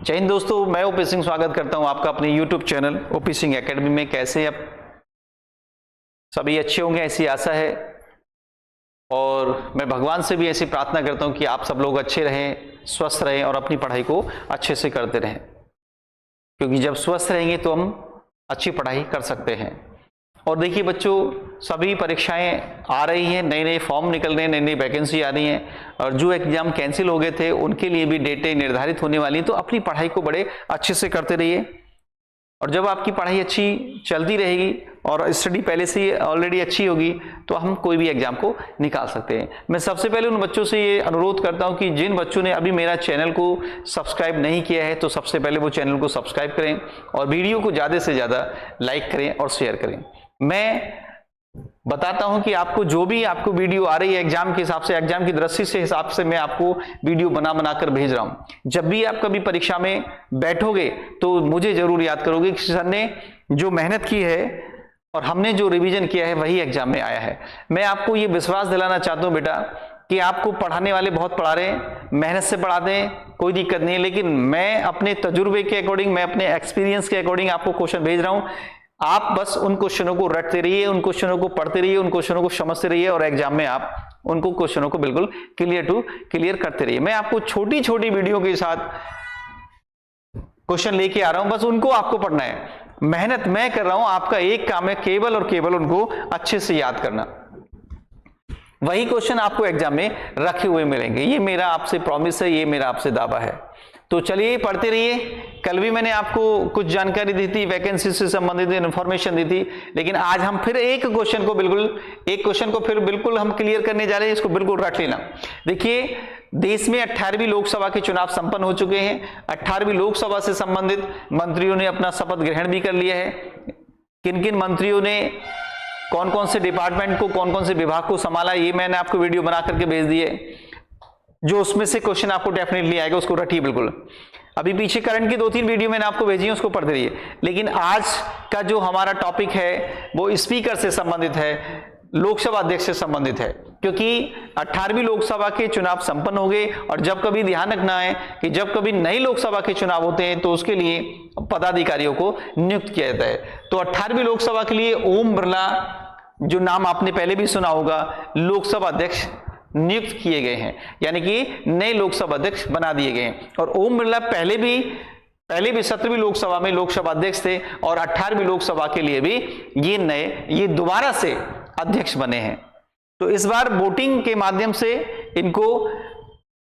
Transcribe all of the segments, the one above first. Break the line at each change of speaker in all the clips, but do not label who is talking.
जय हिंद दोस्तों, मैं ओपी सिंह स्वागत करता हूं आपका अपने YouTube channel OP Singh academy में। कैसे आप सभी अच्छे होंगे ऐसी आशा है, और मैं भगवान से भी ऐसी प्रार्थना करता हूं कि आप सब लोग अच्छे रहें, स्वस्थ रहें और अपनी पढ़ाई को अच्छे से करते रहें, क्योंकि जब स्वस्थ रहेंगे तो हम अच्छी पढ़ाई कर सकते हैं। और देखिए बच्चों, सभी परीक्षाएं आ रही हैं, नए नए फॉर्म निकल रहे हैं, नई नई वैकेंसी आ रही हैं, और जो एग्जाम कैंसिल हो गए थे उनके लिए भी डेटें निर्धारित होने वाली हैं। तो अपनी पढ़ाई को बड़े अच्छे से करते रहिए, और जब आपकी पढ़ाई अच्छी चलती रहेगी और स्टडी पहले से ही ऑलरेडी अच्छी होगी तो हम कोई भी एग्जाम को निकाल सकते हैं। मैं सबसे पहले उन बच्चों से ये अनुरोध करता हूं कि जिन बच्चों ने अभी मेरा चैनल को सब्सक्राइब नहीं किया है तो सबसे पहले वो चैनल को सब्सक्राइब करें और वीडियो को ज़्यादा से ज़्यादा लाइक करें और शेयर करें। मैं बताता हूं कि आपको जो भी आपको वीडियो आ रही है एग्जाम के हिसाब से, एग्जाम की दृष्टि से हिसाब से मैं आपको वीडियो बनाकर भेज रहा हूं। जब भी आप कभी परीक्षा में बैठोगे तो मुझे जरूर याद करोगे कि सर ने जो मेहनत की है और हमने जो रिवीजन किया है वही एग्जाम में आया है। मैं आपको ये विश्वास दिलाना चाहता हूं बेटा कि आपको पढ़ाने वाले बहुत पढ़ा रहे हैं, मेहनत से पढ़ाते हैं, कोई दिक्कत नहीं है, लेकिन मैं अपने तजुर्बे के अकॉर्डिंग, मैं अपने एक्सपीरियंस के अकॉर्डिंग आपको क्वेश्चन भेज रहा हूं। आप बस उन क्वेश्चनों को रटते रहिए, उन क्वेश्चनों को पढ़ते रहिए, उन क्वेश्चनों को समझते रहिए, और एग्जाम में आप उनको क्वेश्चनों को बिल्कुल क्लियर करते रहिए। मैं आपको छोटी छोटी वीडियो के साथ क्वेश्चन लेके आ रहा हूं, बस उनको आपको पढ़ना है। मेहनत मैं कर रहा हूं, आपका एक काम है केवल और केवल उनको अच्छे से याद करना। वही क्वेश्चन आपको एग्जाम में रखे हुए मिलेंगे, ये मेरा आपसे प्रॉमिस है, ये मेरा आपसे दावा है। तो चलिए पढ़ते रहिए। कल भी मैंने आपको कुछ जानकारी दी थी, वैकेंसी से संबंधित इन्फॉर्मेशन दी थी, लेकिन आज हम फिर एक क्वेश्चन को फिर बिल्कुल हम क्लियर करने जा रहे हैं। इसको बिल्कुल रट लेना। देखिए, देश में 18वीं लोकसभा के चुनाव संपन्न हो चुके हैं। 18वीं लोकसभा से संबंधित मंत्रियों ने अपना शपथ ग्रहण भी कर लिया है। किन किन मंत्रियों ने कौन कौन से डिपार्टमेंट को, कौन कौन से विभाग को संभाला, ये मैंने आपको वीडियो बना करके भेज दिए। जो उसमें से क्वेश्चन आपको डेफिनेटली आएगा उसको रटिए बिल्कुल। अभी पीछे करंट की 2-3 वीडियो मैंने आपको भेजी है, उसको पढ़ते रहिए। लेकिन आज का जो हमारा टॉपिक है वो स्पीकर से संबंधित है, लोकसभा अध्यक्ष से संबंधित है, क्योंकि 18वीं लोकसभा के चुनाव संपन्न हो गए। और जब कभी ध्यान रखना है कि जब कभी नई लोकसभा के चुनाव होते हैं तो उसके लिए पदाधिकारियों को नियुक्त किया जाता है। तो 18वीं लोकसभा के लिए ओम बिरला, जो नाम आपने पहले भी सुना होगा, लोकसभा अध्यक्ष नियुक्त किए गए हैं, यानी कि नए लोकसभा अध्यक्ष बना दिए गए हैं। और ओम बिरला पहले भी 17वीं लोकसभा में लोकसभा अध्यक्ष थे, और 18वीं लोकसभा के लिए भी ये दोबारा से अध्यक्ष बने हैं। तो इस बार वोटिंग के माध्यम से इनको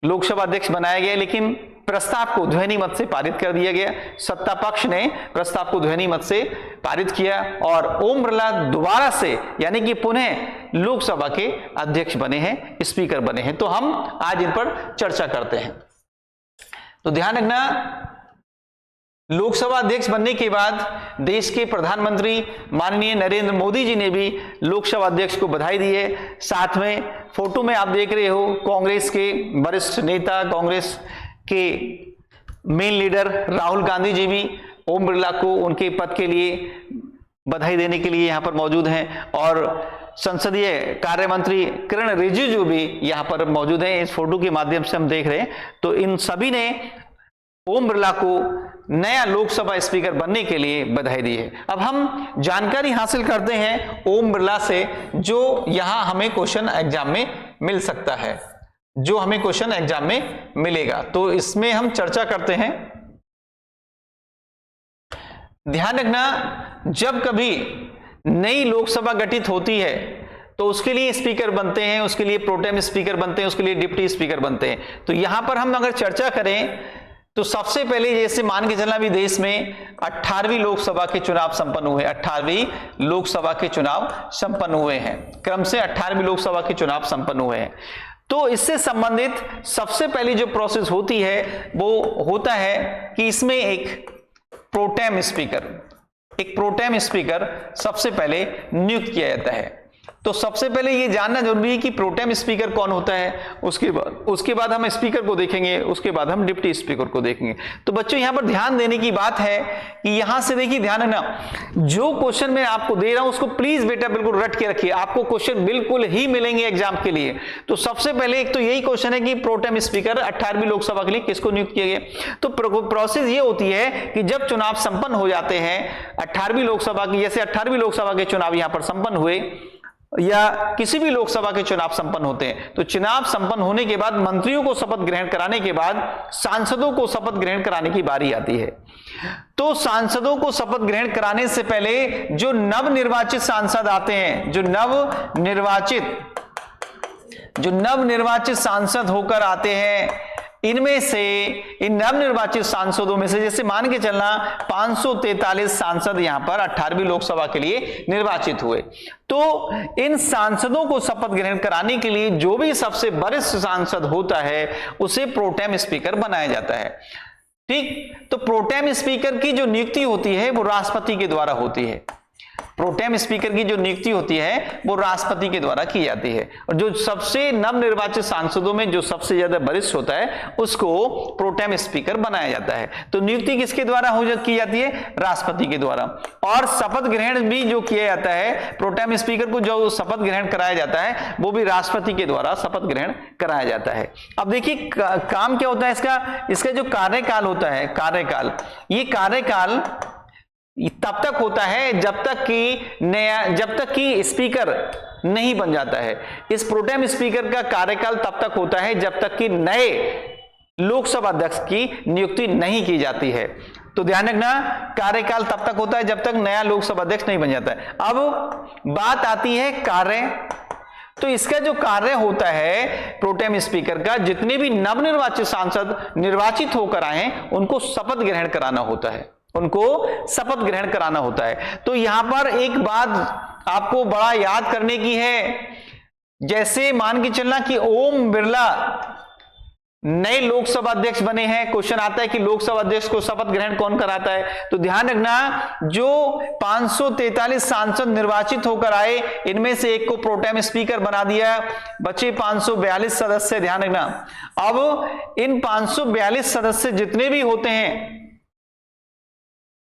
लोकसभा अध्यक्ष बनाया गया, लेकिन प्रस्ताव को ध्वनि मत से पारित कर दिया गया। सत्ता पक्ष ने प्रस्ताव को ध्वनि मत से पारित किया, और ओम बिरला दोबारा से, यानी कि पुनः लोकसभा के अध्यक्ष बने हैं, स्पीकर बने हैं। तो हम आज इन पर चर्चा करते हैं। तो ध्यान रखना, लोकसभा अध्यक्ष बनने के बाद देश के प्रधानमंत्री माननीय नरेंद्र मोदी जी ने भी लोकसभा अध्यक्ष को बधाई दी है। साथ में फोटो में आप देख रहे हो कांग्रेस के वरिष्ठ नेता, कांग्रेस के मेन लीडर राहुल गांधी जी भी ओम बिरला को उनके पद के लिए बधाई देने के लिए यहां पर मौजूद हैं, और संसदीय कार्य मंत्री किरण रिजिजू भी यहां पर मौजूद हैं। इस फोटो के माध्यम से हम देख रहे हैं। तो इन सभी ने ओम बिरला को नया लोकसभा स्पीकर बनने के लिए बधाई दी है। अब हम जानकारी हासिल करते हैं ओम बिरला से, जो यहां हमें क्वेश्चन एग्जाम में मिल सकता है, जो हमें क्वेश्चन एग्जाम में मिलेगा। तो इसमें हम चर्चा करते हैं। ध्यान रखना, जब कभी नई लोकसभा गठित होती है तो उसके लिए स्पीकर बनते हैं, उसके लिए प्रोटेम स्पीकर बनते हैं, उसके लिए डिप्टी स्पीकर बनते हैं। तो यहां पर हम अगर चर्चा करें तो सबसे पहले जैसे मान के चलना, भी देश में 18वीं लोकसभा के चुनाव संपन्न हुए, 18वीं लोकसभा के चुनाव संपन्न हुए हैं, क्रम से 18वीं लोकसभा के चुनाव संपन्न हुए हैं। तो इससे संबंधित सबसे पहली जो प्रोसेस होती है वो होता है कि इसमें एक प्रोटेम स्पीकर सबसे पहले नियुक्त किया जाता है। तो सबसे पहले ये जानना जरूरी है कि प्रोटेम स्पीकर कौन होता है, उसके बाद हम स्पीकर को देखेंगे, उसके बाद हम डिप्टी स्पीकर को देखेंगे। तो बच्चों यहां पर ध्यान देने की बात है कि यहां से देखिए, ध्यान रखना, जो क्वेश्चन मैं आपको दे रहा हूं उसको प्लीज बेटा बिल्कुल रट के रखिए, आपको क्वेश्चन बिल्कुल ही मिलेंगे एग्जाम के लिए। तो सबसे पहले एक तो यही क्वेश्चन है कि प्रोटेम स्पीकर 18वीं लोकसभा के लिए किसको नियुक्त किया गया। तो प्रोसेस ये होती है कि जब चुनाव संपन्न हो जाते हैं 18वीं लोकसभा की, जैसे 18वीं लोकसभा के चुनाव यहां पर संपन्न हुए या किसी भी लोकसभा के चुनाव संपन्न होते हैं, तो चुनाव संपन्न होने के बाद मंत्रियों को शपथ ग्रहण कराने के बाद सांसदों को शपथ ग्रहण कराने की बारी आती है। तो सांसदों को शपथ ग्रहण कराने से पहले जो नवनिर्वाचित सांसद आते हैं, जो नवनिर्वाचित सांसद होकर आते हैं, इनमें से, इन नवनिर्वाचित सांसदों में से, जैसे मान के चलना 543 सांसद यहां पर 18वीं लोकसभा के लिए निर्वाचित हुए, तो इन सांसदों को शपथ ग्रहण कराने के लिए जो भी सबसे वरिष्ठ सांसद होता है उसे प्रोटेम स्पीकर बनाया जाता है। ठीक, तो प्रोटेम स्पीकर की जो नियुक्ति होती है वो राष्ट्रपति के द्वारा होती है। प्रोटेम स्पीकर की जो नियुक्ति होती है वो राष्ट्रपति के द्वारा की जाती है, और जो सबसे नवनिर्वाचित सांसदों में जो सबसे ज्यादा वरिष्ठ होता है उसको प्रोटेम स्पीकर बनाया जाता है। तो नियुक्ति किसके द्वारा की जाती है? राष्ट्रपति के द्वारा। और शपथ ग्रहण भी जो किया जाता है, प्रोटेम स्पीकर को जो शपथ ग्रहण कराया जाता है वो भी राष्ट्रपति के द्वारा शपथ ग्रहण कराया जाता है। अब देखिए काम क्या होता है इसका जो कार्यकाल होता है, ये कार्यकाल तब तक होता है जब तक कि स्पीकर नहीं बन जाता है। इस प्रोटेम स्पीकर का कार्यकाल तब तक होता है जब तक कि नए लोकसभा अध्यक्ष की नियुक्ति नहीं की जाती है। तो ध्यान रखना, कार्यकाल तब तक होता है जब तक नया लोकसभा अध्यक्ष नहीं बन जाता है। अब बात आती है कार्य। तो इसका जो कार्य होता है प्रोटेम स्पीकर का, जितने भी नवनिर्वाचित सांसद निर्वाचित होकर आए उनको शपथ ग्रहण कराना होता है, तो यहां पर एक बात आपको बड़ा याद करने की है, जैसे मान के चलना कि ओम बिरला नए लोकसभा अध्यक्ष बने हैं, क्वेश्चन आता है कि लोकसभा अध्यक्ष को शपथ ग्रहण कौन कराता है। तो ध्यान रखना, जो 543 सांसद निर्वाचित होकर आए इनमें से एक को प्रोटेम स्पीकर बना दिया, बचे 542 सदस्य। ध्यान रखना, अब इन 542 सदस्य जितने भी होते हैं,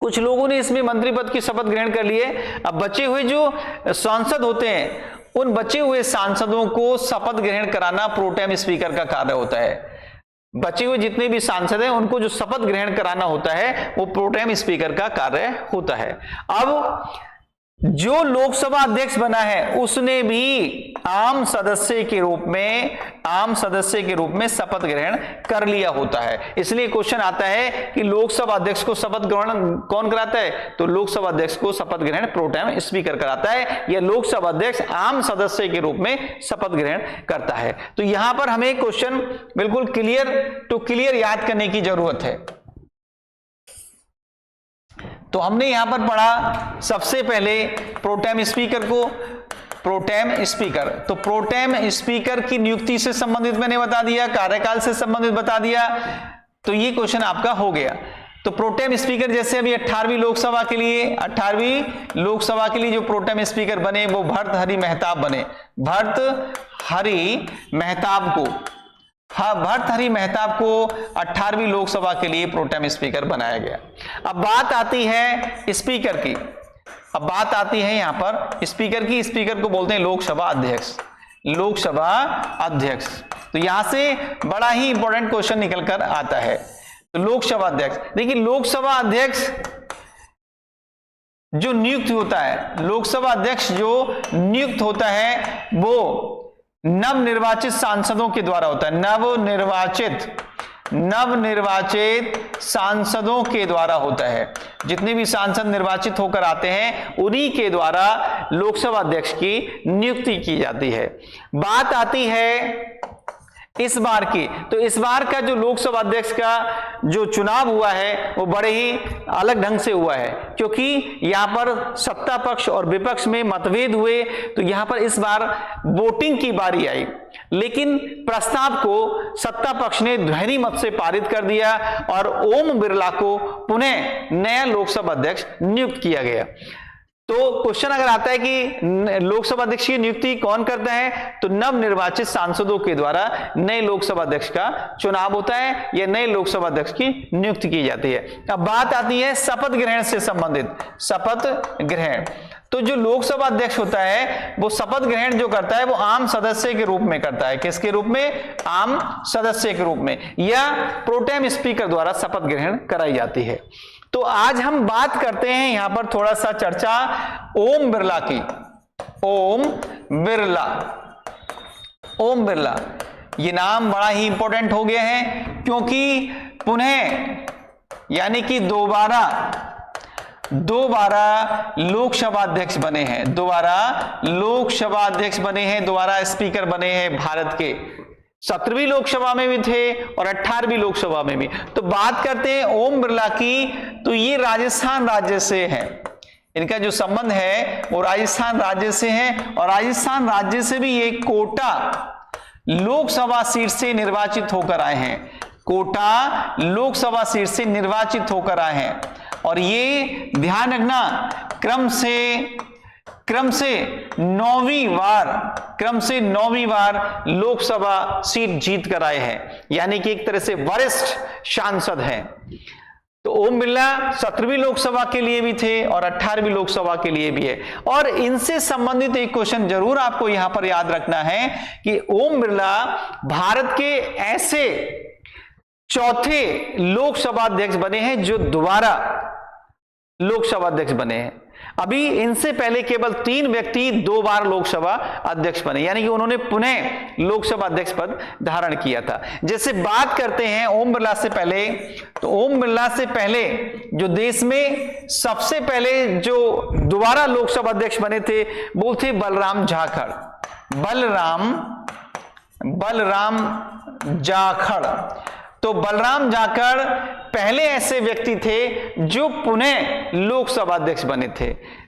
कुछ लोगों ने इसमें मंत्री पद की शपथ ग्रहण कर लिए, अब बचे हुए जो सांसद होते हैं उन बचे हुए सांसदों को शपथ ग्रहण कराना प्रोटेम स्पीकर का कार्य होता है। बचे हुए जितने भी सांसद हैं उनको जो शपथ ग्रहण कराना होता है वो प्रोटेम स्पीकर का कार्य होता है। अब जो लोकसभा अध्यक्ष बना है उसने भी आम सदस्य के रूप में शपथ ग्रहण कर लिया होता है। इसलिए क्वेश्चन आता है कि लोकसभा अध्यक्ष को शपथ ग्रहण कौन कराता है? तो लोकसभा अध्यक्ष को शपथ ग्रहण प्रोटेम स्पीकर कराता है, या लोकसभा अध्यक्ष आम सदस्य के रूप में शपथ ग्रहण करता है। तो यहां पर हमें क्वेश्चन बिल्कुल क्लियर याद करने की जरूरत है। तो हमने यहां पर पढ़ा सबसे पहले प्रोटेम स्पीकर को, तो प्रोटेम स्पीकर की नियुक्ति से संबंधित मैंने बता दिया, कार्यकाल से संबंधित बता दिया, तो ये क्वेश्चन आपका हो गया। तो प्रोटेम स्पीकर जैसे अभी 18वीं लोकसभा के लिए जो प्रोटेम स्पीकर बने वो भर्तृहरि मेहताब को 18वीं लोकसभा के लिए प्रोटेम स्पीकर बनाया गया। अब बात आती है स्पीकर की, यहां पर स्पीकर को बोलते हैं लोकसभा अध्यक्ष। तो यहां से बड़ा ही इंपॉर्टेंट क्वेश्चन निकल कर आता है। तो लोकसभा अध्यक्ष, देखिए लोकसभा अध्यक्ष जो नियुक्त होता है वो नवनिर्वाचित सांसदों के द्वारा होता है, नवनिर्वाचित सांसदों के द्वारा होता है। जितने भी सांसद निर्वाचित होकर आते हैं उन्हीं के द्वारा लोकसभा अध्यक्ष की नियुक्ति की जाती है। बात आती है इस बार की, तो इस बार का जो लोकसभा अध्यक्ष का जो चुनाव हुआ है वो बड़े ही अलग ढंग से हुआ है, क्योंकि यहां पर सत्ता पक्ष और विपक्ष में मतभेद हुए। तो यहां पर इस बार वोटिंग की बारी आई, लेकिन प्रस्ताव को सत्ता पक्ष ने ध्वनि मत से पारित कर दिया और ओम बिरला को पुनः नया लोकसभा अध्यक्ष नियुक्त किया गया। तो क्वेश्चन अगर आता है कि लोकसभा अध्यक्ष की नियुक्ति कौन करता है, तो नवनिर्वाचित सांसदों के द्वारा नए लोकसभा अध्यक्ष का चुनाव होता है या नए लोकसभा अध्यक्ष की नियुक्ति की जाती है। अब बात आती है शपथ ग्रहण से संबंधित, शपथ ग्रहण। तो जो लोकसभा अध्यक्ष होता है वो शपथ ग्रहण जो करता है वो आम सदस्य के रूप में करता है। किसके रूप में? आम सदस्य के रूप में, या प्रोटेम स्पीकर द्वारा शपथ ग्रहण कराई जाती है। तो आज हम बात करते हैं यहां पर थोड़ा सा चर्चा ओम बिरला की। ओम बिरला, ओम बिरला ये नाम बड़ा ही इंपॉर्टेंट हो गया है, क्योंकि पुनः यानी कि दोबारा लोकसभा अध्यक्ष बने हैं, दोबारा लोकसभा अध्यक्ष बने हैं, दोबारा स्पीकर बने हैं भारत के। 17वीं लोकसभा में भी थे और 18वीं लोकसभा में भी। तो बात करते हैं ओम बिरला की, तो ये राजस्थान राज्य से है, इनका जो संबंध है वो राजस्थान राज्य से है, और राजस्थान राज्य से भी ये कोटा लोकसभा सीट से निर्वाचित होकर आए हैं, कोटा लोकसभा सीट से निर्वाचित होकर आए हैं। और ये ध्यान रखना क्रम से 9वीं बार लोकसभा सीट जीत कर आए हैं, यानी कि एक तरह से वरिष्ठ सांसद हैं। तो ओम बिरला 17वीं लोकसभा के लिए भी थे और 18वीं लोकसभा के लिए भी है। और इनसे संबंधित एक क्वेश्चन जरूर आपको यहां पर याद रखना है कि ओम बिरला भारत के ऐसे चौथे लोकसभा अध्यक्ष बने हैं जो दोबारा लोकसभा अध्यक्ष बने हैं। अभी इनसे पहले केवल 3 व्यक्ति 2 बार लोकसभा अध्यक्ष बने, यानी कि उन्होंने पुनः लोकसभा अध्यक्ष पद धारण किया था। जैसे बात करते हैं ओम बिरला से पहले, तो ओम बिरला से पहले जो देश में सबसे पहले जो दोबारा लोकसभा अध्यक्ष बने थे वो थे बलराम जाखड़। बलराम जाखड़। तो बलराम जाखड़ पहले ऐसे व्यक्ति थे जो पुनः लोकसभा अध्यक्ष बने थे।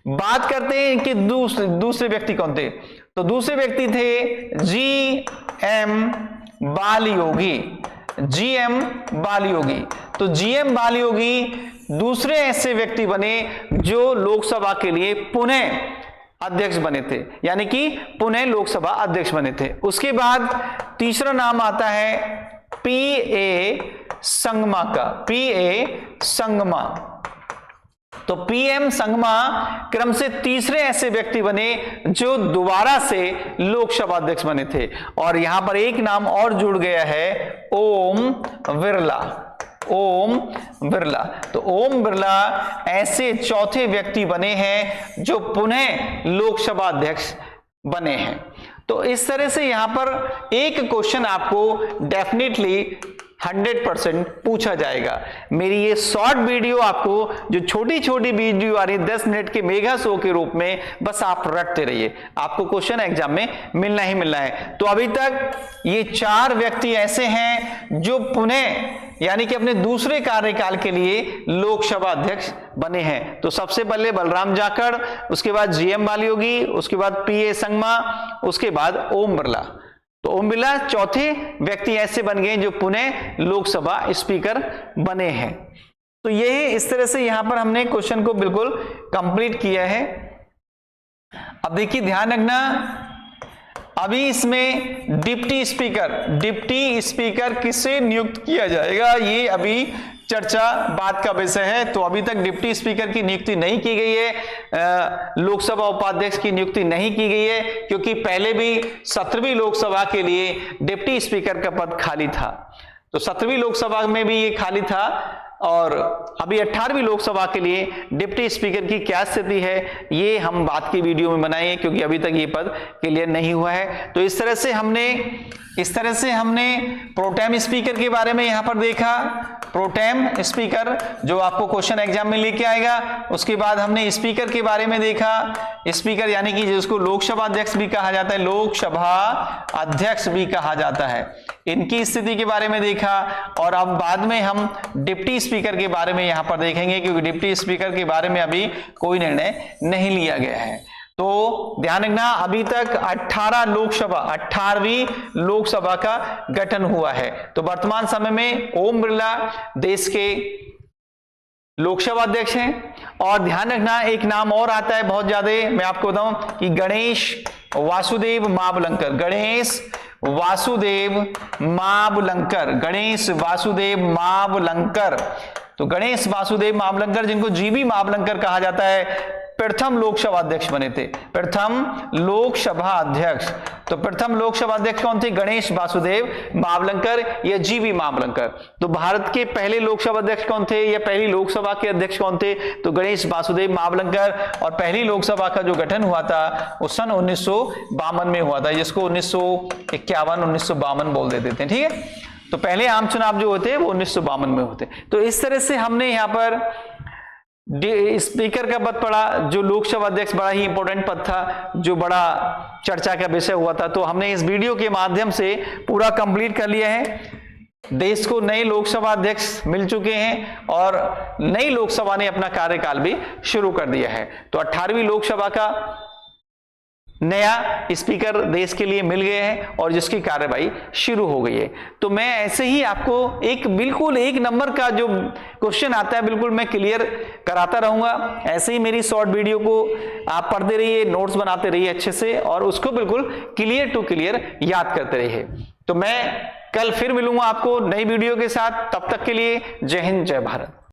बात करते हैं कि दूसरे व्यक्ति कौन थे, तो दूसरे व्यक्ति थे जी.एम. बालयोगी। तो जी.एम. बालयोगी दूसरे ऐसे व्यक्ति बने जो लोकसभा के लिए पुनः अध्यक्ष बने थे, यानी कि पुनः लोकसभा अध्यक्ष बने थे। उसके बाद तीसरा नाम आता है P.A. संगमा का, P.A. संगमा। तो पीएम संगमा क्रम से तीसरे ऐसे व्यक्ति बने जो दोबारा से लोकसभा अध्यक्ष बने थे। और यहां पर एक नाम और जुड़ गया है, ओम बिरला। ओम बिरला। तो ओम बिरला ऐसे चौथे व्यक्ति बने हैं जो पुनः लोकसभा अध्यक्ष बने हैं। तो इस तरह से यहां पर एक क्वेश्चन आपको डेफिनेटली 100% पूछा जाएगा। मेरी ये शॉर्ट वीडियो आपको जो छोटी छोटी वीडियो आ रही है 10 मिनट के मेगा शो के रूप में, बस आप रटते रहिए, आपको क्वेश्चन एग्जाम में मिलना ही मिलना है। तो अभी तक ये 4 व्यक्ति ऐसे हैं जो पुनः यानी कि अपने दूसरे कार्यकाल के लिए लोकसभा अध्यक्ष बने हैं। तो सबसे पहले बलराम जाखड़, उसके बाद जी.एम. बालयोगी, उसके बाद P.A. संगमा, उसके बाद ओम बिरला। तो ओम बिरला चौथे व्यक्ति ऐसे बन गए जो पुनः लोकसभा स्पीकर बने हैं। तो ये इस तरह से यहां पर हमने क्वेश्चन को बिल्कुल कंप्लीट किया है। अब देखिए ध्यान रखना, अभी इसमें डिप्टी स्पीकर किसे नियुक्त किया जाएगा, ये अभी चर्चा बात का विषय है। तो अभी तक डिप्टी स्पीकर की नियुक्ति नहीं की गई है, लोकसभा उपाध्यक्ष की नियुक्ति नहीं की गई है, क्योंकि पहले भी 17वीं लोकसभा के लिए डिप्टी स्पीकर का पद खाली था। तो 17वीं लोकसभा में भी ये खाली था, और अभी 18वीं लोकसभा के लिए डिप्टी स्पीकर की क्या स्थिति है ये हम बात की वीडियो में बनाएंगे, क्योंकि अभी तक ये पद क्लियर नहीं हुआ है। तो इस तरह से हमने प्रोटेम स्पीकर के बारे में यहां पर देखा, प्रोटेम स्पीकर जो आपको क्वेश्चन एग्जाम में लेके आएगा। उसके बाद हमने स्पीकर के बारे में देखा, स्पीकर यानी कि जिसको लोकसभा अध्यक्ष भी कहा जाता है, लोकसभा अध्यक्ष भी कहा जाता है, इनकी स्थिति के बारे में देखा। और अब बाद में हम डिप्टी स्पीकर के बारे में यहां पर देखेंगे, क्योंकि डिप्टी स्पीकर के बारे में अभी कोई निर्णय नहीं लिया गया है। तो ध्यान रखना, अभी तक 18वीं लोकसभा का गठन हुआ है। तो वर्तमान समय में ओम बिरला देश के लोकसभा अध्यक्ष हैं। और ध्यान रखना एक नाम और आता है बहुत ज्यादा, मैं आपको बताऊं कि गणेश वासुदेव मावलंकर, गणेश वासुदेव मावलंकर, गणेश वासुदेव मावलंकर। तो गणेश वासुदेव मावलंकर, जिनको जीबी मावलंकर कहा जाता है, प्रथम लोकसभा अध्यक्ष बने थे, प्रथम लोकसभा अध्यक्ष। तो प्रथम लोकसभा अध्यक्ष कौन थे? गणेश वासुदेव मावलंकर या जीबी मावलंकर। तो भारत के पहले लोकसभा अध्यक्ष कौन थे या पहली लोकसभा के अध्यक्ष कौन थे? तो गणेश वासुदेव मावलंकर। और पहली लोकसभा का जो गठन हुआ था वो सन 1952 में हुआ था, जिसको 1951 1952 बोल देते थे, ठीक है। तो पहले आम चुनाव जो होते हैं वो 1952 में होते। तो इस तरह से हमने यहाँ पर स्पीकर का पद पड़ा, जो लोकसभा अध्यक्ष बड़ा ही इंपॉर्टेंट पद था, जो बड़ा चर्चा का विषय हुआ था। तो हमने इस वीडियो के माध्यम से पूरा कंप्लीट कर लिया है। देश को नए लोकसभा अध्यक्ष मिल चुके हैं और नई लोकसभा ने अपना कार्यकाल भी शुरू कर दिया है। तो 18वीं लोकसभा का नया स्पीकर देश के लिए मिल गए हैं और जिसकी कार्यवाही शुरू हो गई है। तो मैं ऐसे ही आपको एक बिल्कुल एक नंबर का जो क्वेश्चन आता है बिल्कुल मैं क्लियर कराता रहूंगा। ऐसे ही मेरी शॉर्ट वीडियो को आप पढ़ते रहिए, नोट्स बनाते रहिए अच्छे से और उसको बिल्कुल क्लियर टू क्लियर याद करते रहिए। तो मैं कल फिर मिलूंगा आपको नई वीडियो के साथ। तब तक के लिए जय हिंद, जय भारत।